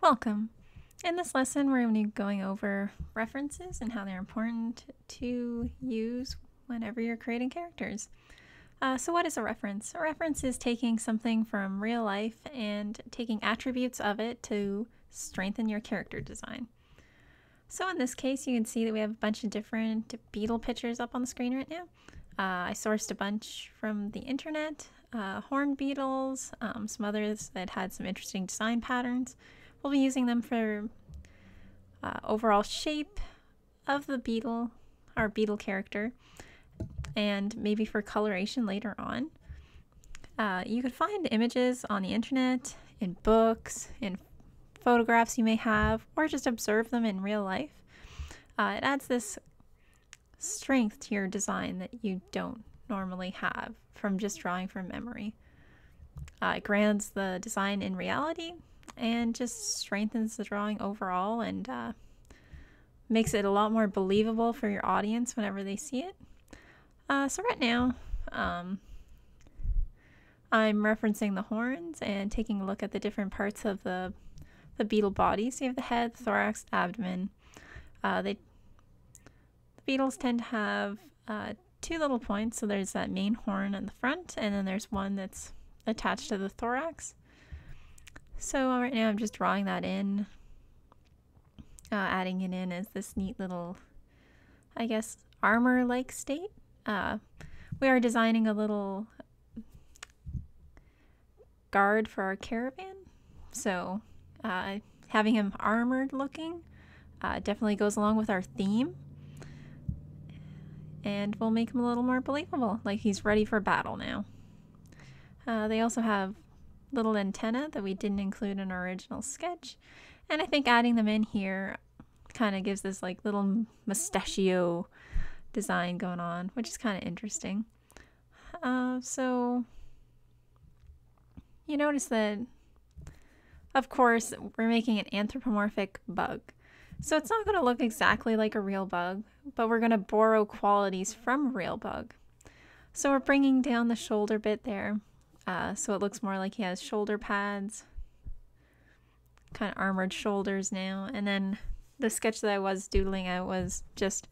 Welcome. In this lesson, we're going to be going over references and how they're important to use whenever you're creating characters. So what is a reference? A reference is taking something from real life and taking attributes of it to strengthen your character design. So in this case, you can see that we have a bunch of different beetle pictures up on the screen right now. I sourced a bunch from the internet, horned beetles, some others that had some interesting design patterns. We'll be using them for overall shape of the beetle, our beetle character, and maybe for coloration later on. You could find images on the internet, in books, in photographs you may have, or just observe them in real life. It adds this strength to your design that you don't normally have from just drawing from memory. It grounds the design in reality and just strengthens the drawing overall and makes it a lot more believable for your audience whenever they see it. So right now, I'm referencing the horns and taking a look at the different parts of the beetle body. So you have the head, thorax, abdomen. The beetles tend to have two little points. So there's that main horn in the front, and then there's one that's attached to the thorax. So right now I'm just drawing that in, adding it in as this neat little, I guess, armor-like state. We are designing a little guard for our caravan, so having him armored looking definitely goes along with our theme, and will make him a little more believable, like he's ready for battle now. They also have little antenna that we didn't include in our original sketch, and I think adding them in here kind of gives this like little mustachio design going on, which is kind of interesting. So you notice that, of course, we're making an anthropomorphic bug. So it's not going to look exactly like a real bug, but we're going to borrow qualities from a real bug. So we're bringing down the shoulder bit there, so it looks more like he has shoulder pads, kind of armored shoulders now. And then the sketch that I was doodling out was just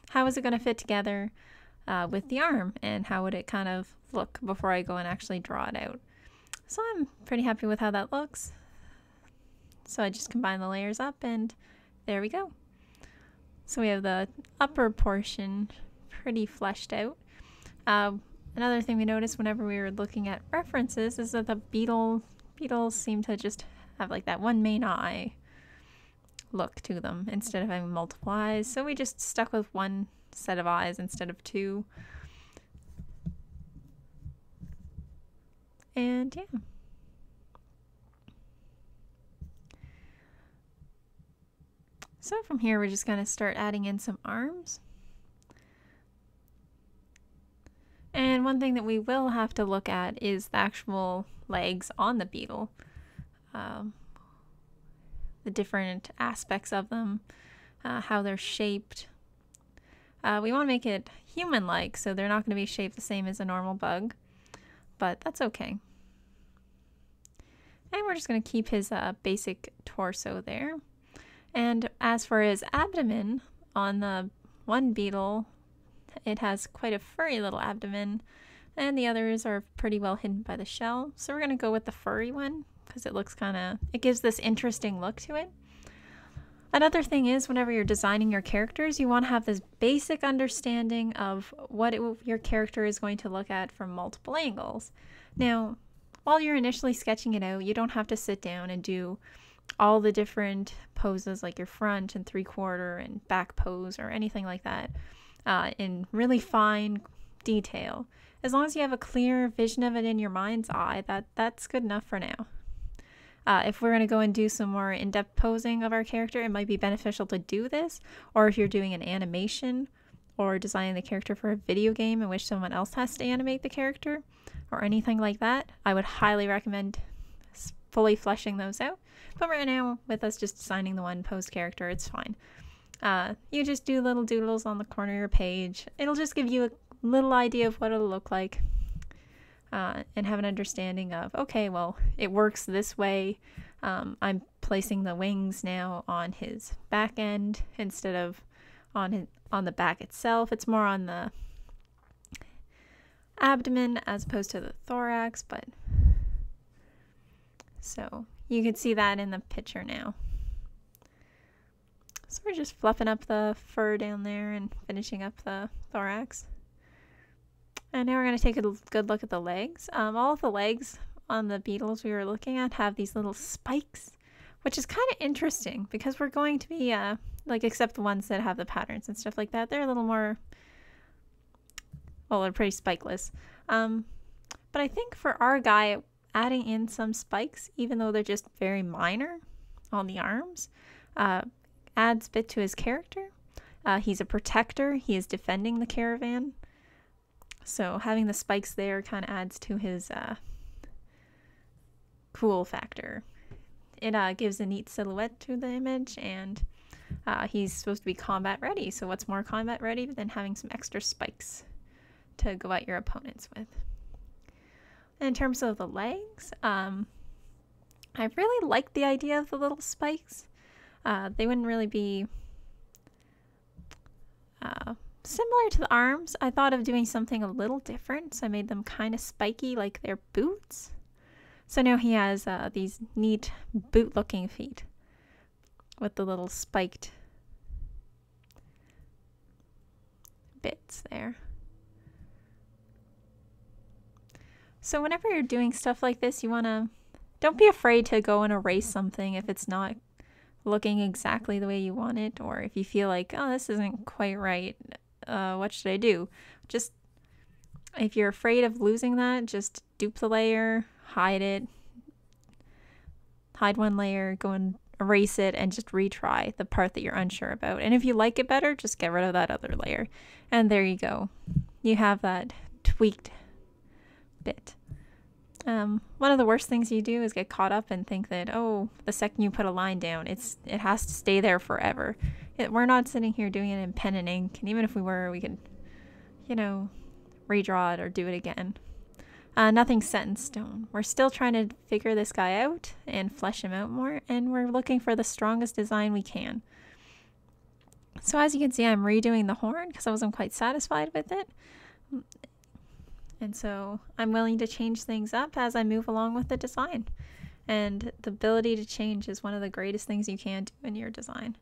how is it going to fit together with the arm, and how would it kind of look before I go and actually draw it out. So I'm pretty happy with how that looks. So I just combine the layers up, and there we go. So we have the upper portion pretty fleshed out. Another thing we noticed whenever we were looking at references is that the beetles seem to just have like that one main eye look to them instead of having multiple eyes. So we just stuck with one set of eyes instead of two. And yeah. So from here, we're just going to start adding in some arms. And one thing that we will have to look at is the actual legs on the beetle. The different aspects of them, how they're shaped. We want to make it human-like, so they're not going to be shaped the same as a normal bug, but that's okay. And we're just going to keep his basic torso there. And as for his abdomen, on the one beetle, it has quite a furry little abdomen, and the others are pretty well hidden by the shell. So we're going to go with the furry one because it looks it gives this interesting look to it. Another thing is, whenever you're designing your characters, you want to have this basic understanding of what your character is going to look at from multiple angles. Now, while you're initially sketching it out, you don't have to sit down and do all the different poses like your front and 3/4 and back pose or anything like that in really fine detail. As long as you have a clear vision of it in your mind's eye, that's good enough for now. If we're going to go and do some more in-depth posing of our character, it might be beneficial to do this. Or if you're doing an animation or designing the character for a video game in which someone else has to animate the character or anything like that, I would highly recommend fully fleshing those out. But right now, with us just designing the one posed character, it's fine. You just do little doodles on the corner of your page. It'll just give you a little idea of what it'll look like. And have an understanding of, okay, well, it works this way. I'm placing the wings now on his back end instead of on the back itself. It's more on the abdomen as opposed to the thorax, but so you can see that in the picture now. So we're just fluffing up the fur down there and finishing up the thorax. And now we're going to take a good look at the legs. All of the legs on the beetles we were looking at have these little spikes, which is kind of interesting because we're going to be, like, except the ones that have the patterns and stuff like that, they're a little more, well, they're pretty spikeless. But I think for our guy, adding in some spikes, even though they're just very minor on the arms, adds a bit to his character. He's a protector. He is defending the caravan. So having the spikes there kind of adds to his cool factor. It gives a neat silhouette to the image, and he's supposed to be combat ready. So what's more combat ready than having some extra spikes to go at your opponents with? In terms of the legs, I really like the idea of the little spikes. They wouldn't really be similar to the arms. I thought of doing something a little different, so I made them kind of spiky like their boots. So now he has these neat boot-looking feet with the little spiked bits there. So whenever you're doing stuff like this, don't be afraid to go and erase something if it's not looking exactly the way you want it, or if you feel like, oh, this isn't quite right, what should I do? Just, if you're afraid of losing that, just dupe the layer, hide it, hide one layer, go and erase it, and just retry the part that you're unsure about. And if you like it better, just get rid of that other layer. And there you go. You have that tweaked bit. One of the worst things you do is get caught up and think that, oh, the second you put a line down, it has to stay there forever. We're not sitting here doing it in pen and ink, and even if we were, we could, redraw it or do it again. Nothing's set in stone. We're still trying to figure this guy out and flesh him out more, and we're looking for the strongest design we can. So as you can see, I'm redoing the horn because I wasn't quite satisfied with it. And so I'm willing to change things up as I move along with the design. And the ability to change is one of the greatest things you can do in your design.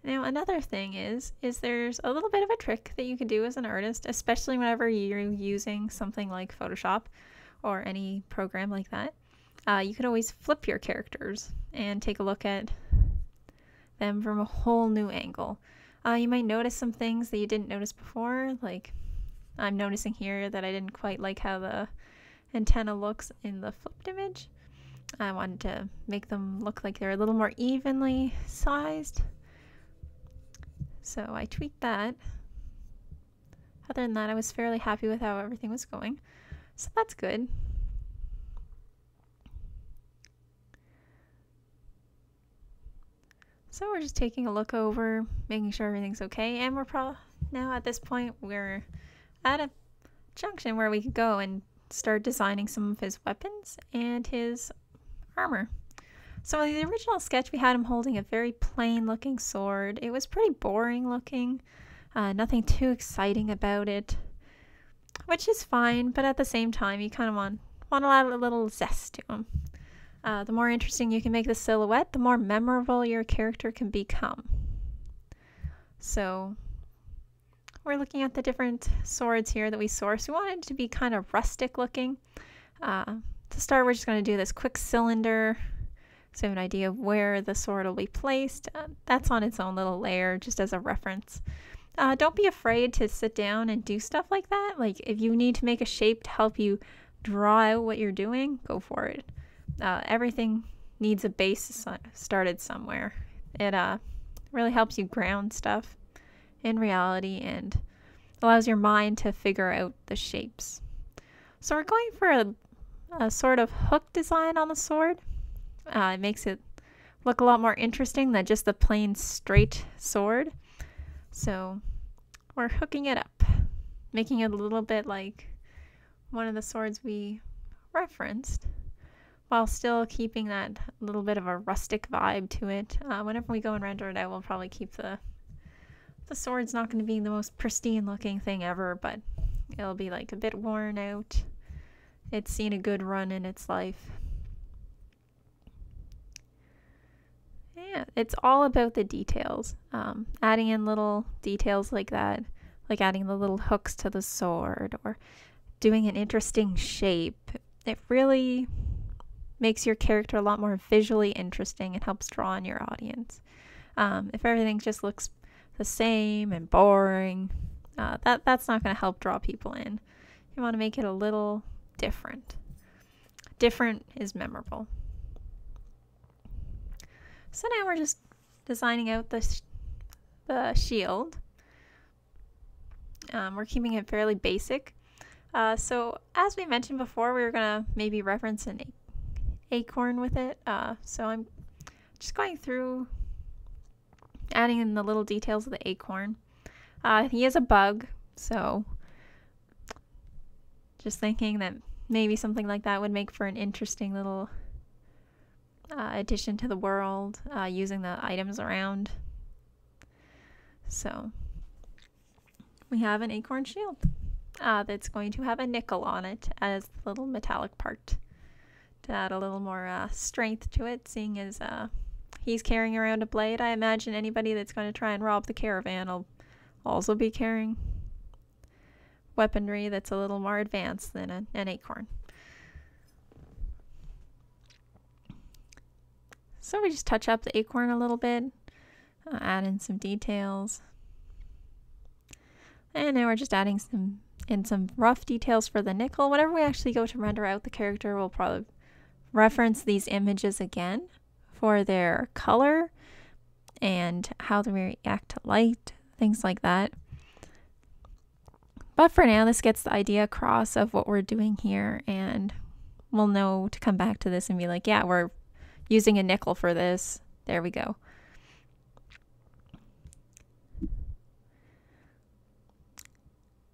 Now, another thing is there's a little bit of a trick that you can do as an artist, especially whenever you're using something like Photoshop or any program like that. You could always flip your characters and take a look at them from a whole new angle. You might notice some things that you didn't notice before, like I'm noticing here that I didn't quite like how the antenna looks in the flipped image. I wanted to make them look like they're a little more evenly sized. So I tweaked that. Other than that, I was fairly happy with how everything was going. So that's good. So we're just taking a look over, making sure everything's okay, and we're now at this point we're at a junction where we could go and start designing some of his weapons and his armor. So in the original sketch we had him holding a very plain looking sword. It was pretty boring looking, nothing too exciting about it, which is fine, but at the same time you kind of want to add a little zest to him. The more interesting you can make the silhouette, the more memorable your character can become. So we're looking at the different swords here that we sourced. We wanted it to be kind of rustic looking. To start, we're just going to do this quick cylinder, so you have an idea of where the sword will be placed. That's on its own little layer, just as a reference. Don't be afraid to sit down and do stuff like that. Like, if you need to make a shape to help you draw out what you're doing, go for it. Everything needs a base started somewhere. It really helps you ground stuff in reality and allows your mind to figure out the shapes. So we're going for a sort of hook design on the sword. It makes it look a lot more interesting than just the plain straight sword. So we're hooking it up, making it a little bit like one of the swords we referenced, while still keeping that little bit of a rustic vibe to it. Whenever we go and render it out, we'll probably keep the sword's not going to be the most pristine looking thing ever, but it'll be like a bit worn out. It's seen a good run in its life. Yeah, it's all about the details. Adding in little details like that, like adding the little hooks to the sword or doing an interesting shape. It really makes your character a lot more visually interesting and helps draw in your audience. If everything just looks the same and boring, that's not going to help draw people in. You want to make it a little different. Different is memorable. So now we're just designing out the shield. We're keeping it fairly basic. So as we mentioned before, we were going to maybe reference an acorn with it. So I'm just going through adding in the little details of the acorn. He is a bug, so just thinking that maybe something like that would make for an interesting little addition to the world, using the items around. So we have an acorn shield that's going to have a nickel on it as the little metallic part to add a little more strength to it, seeing as he's carrying around a blade. I imagine anybody that's going to try and rob the caravan will also be carrying weaponry that's a little more advanced than an acorn. So we just touch up the acorn a little bit, add in some details. And now we're just adding some rough details for the nickel. Whenever we actually go to render out the character, we'll probably reference these images again for their color and how they react to light, things like that. But for now, this gets the idea across of what we're doing here, and we'll know to come back to this and be like, yeah, we're using a nickel for this. There we go.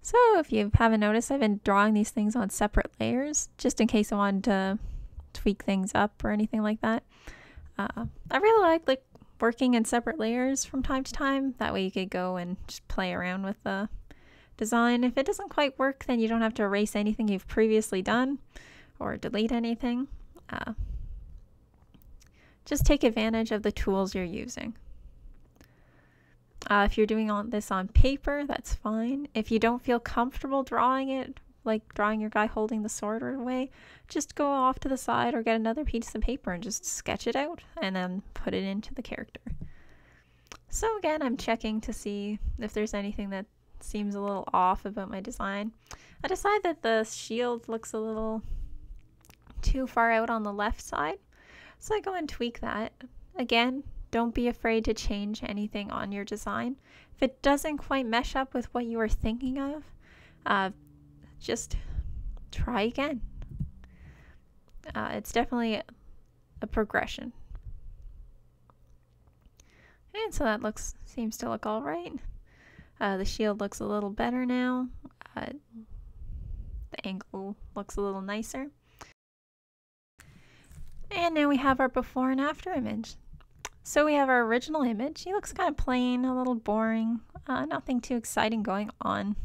So if you haven't noticed, I've been drawing these things on separate layers, just in case I wanted to tweak things up or anything like that. I really like working in separate layers from time to time. That way you could go and just play around with the design. If it doesn't quite work, then you don't have to erase anything you've previously done or delete anything. Just take advantage of the tools you're using. If you're doing this on paper, that's fine. If you don't feel comfortable drawing it, like drawing your guy holding the sword away, just go off to the side or get another piece of paper and just sketch it out and then put it into the character. So again, I'm checking to see if there's anything that seems a little off about my design. I decide that the shield looks a little too far out on the left side, so I go and tweak that. Again, don't be afraid to change anything on your design. If it doesn't quite mesh up with what you were thinking of, just try again. It's definitely a progression. And so that seems to look all right. The shield looks a little better now. The angle looks a little nicer. And now we have our before and after image. So we have our original image. He looks kind of plain, a little boring, nothing too exciting going on.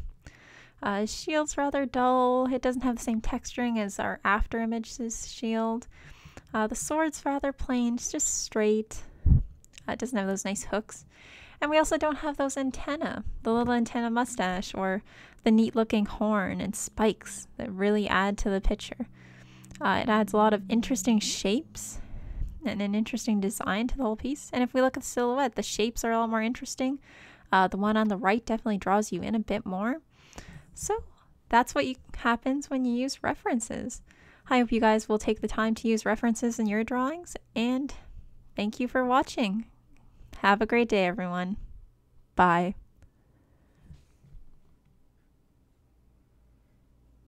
His shield's rather dull. It doesn't have the same texturing as our after image's shield. The sword's rather plain, it's just straight. It doesn't have those nice hooks. And we also don't have those antennae, the little antenna mustache or the neat looking horn and spikes that really add to the picture. It adds a lot of interesting shapes and an interesting design to the whole piece. And if we look at the silhouette, the shapes are a lot more interesting. The one on the right definitely draws you in a bit more. So that's what happens when you use references. I hope you guys will take the time to use references in your drawings, and thank you for watching. Have a great day, everyone. Bye.